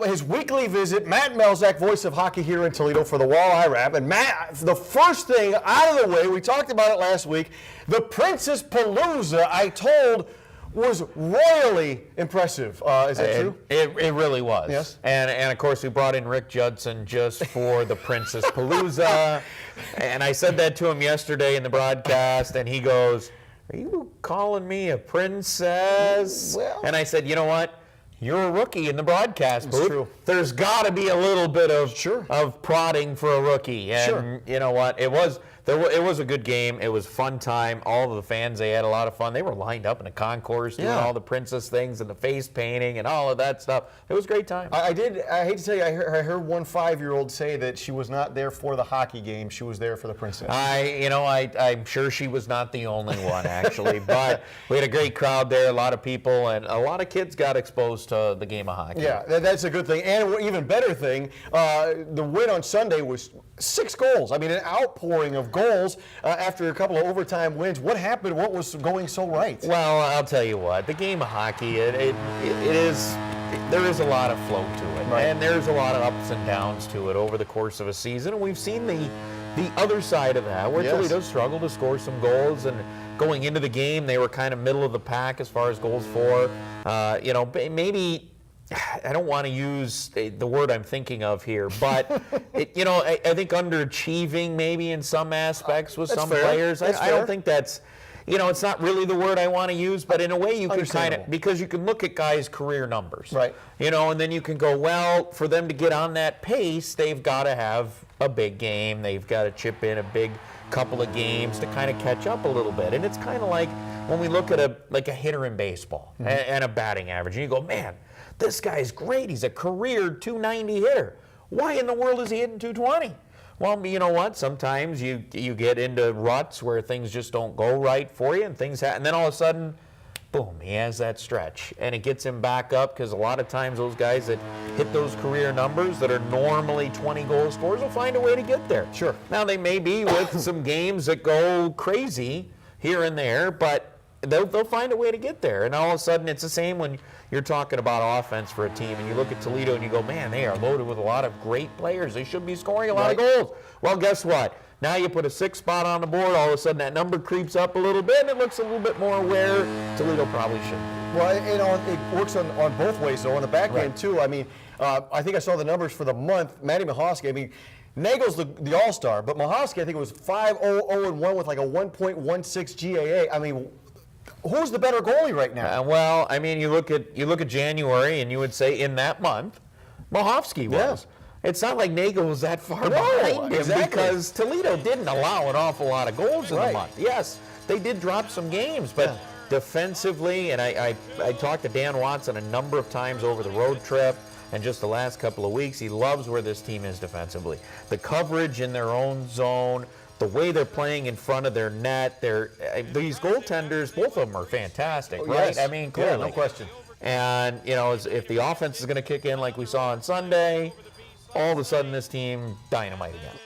his weekly visit. Matt Melzak, voice of hockey here in Toledo for the Walleye Wrap. And Matt, the first thing out of the way, we talked about it last week, the Princess Palooza, I told, was royally impressive. Is that true? It really was. Yes. And of course, we brought in Rick Judson just for the Princess Palooza. And I said that to him yesterday in the broadcast, and he goes, "Are you calling me a princess?" Well. And I said, "You know what? You're a rookie in the broadcast booth. True. There's got to be a little bit of Sure. of prodding for a rookie." And Sure. you know what? It was a good game. It was a fun time. All of the fans, they had a lot of fun. They were lined up in the concourse doing all the princess things and the face painting and all of that stuff. It was a great time. I hate to tell you, I heard one 5-year-old say that she was not there for the hockey game. She was there for the princess. I'm sure she was not the only one, actually. But we had a great crowd there, a lot of people, and a lot of kids got exposed to the game of hockey. Yeah, that's a good thing. And an even better thing, the win on Sunday was 6 goals. I mean, an outpouring of goals after a couple of overtime wins. What happened? What was going so right? Well, I'll tell you what. The game of hockey, there is a lot of flow to it, Right. and there's a lot of ups and downs to it over the course of a season. And we've seen the other side of that, where Yes. Toledo struggled to score some goals, and going into the game, they were kind of middle of the pack as far as goals for. Maybe. I don't want to use the word I'm thinking of here, but I think underachieving maybe in some aspects with some fair. players. That's I fair. don't think that's, it's not really the word I want to use, but in a way you can kind of, because you can look at guys' career numbers, Right. And then you can go, well, for them to get on that pace, they've got to have a big game. They've got to chip in a big couple of games to kind of catch up a little bit. And it's kind of like when we look at a hitter in baseball and a batting average, and you go, man, this guy's great. He's a career 290 hitter. Why in the world is he hitting 220? Well, you know what? Sometimes you get into ruts where things just don't go right for you, and and then all of a sudden, boom, he has that stretch, and it gets him back up, because a lot of times those guys that hit those career numbers that are normally 20 goal scorers will find a way to get there. Sure. Now, they may be with some games that go crazy here and there, but they'll find a way to get there. And all of a sudden, it's the same when you're talking about offense for a team, and you look at Toledo and you go, man, they are loaded with a lot of great players. They should be scoring a lot of goals. Well, guess what? Now you put a 6th spot on the board, all of a sudden that number creeps up a little bit, and it looks a little bit more where Toledo probably should be. Well, it works on both ways, though. On the back end, too. I mean, I think I saw the numbers for the month. Matty Mahosky, I mean, Nagel's the all-star, but Mahosky, I think it was 5-0-0-1 with like a 1.16 GAA. I mean, who's the better goalie right now? Well, I mean, you look at January, and you would say in that month, Mahofsky was. Yeah. It's not like Nagel was that far behind him, exactly. because Toledo didn't allow an awful lot of goals in the Right. month. Yes, they did drop some games, but defensively, and I talked to Dan Watson a number of times over the road trip and just the last couple of weeks. He loves where this team is defensively. The coverage in their own zone, the way they're playing in front of their net, these goaltenders, both of them are fantastic, right? Yes. I mean, clearly. Yeah, no question. And, if the offense is going to kick in like we saw on Sunday, all of a sudden this team dynamite again.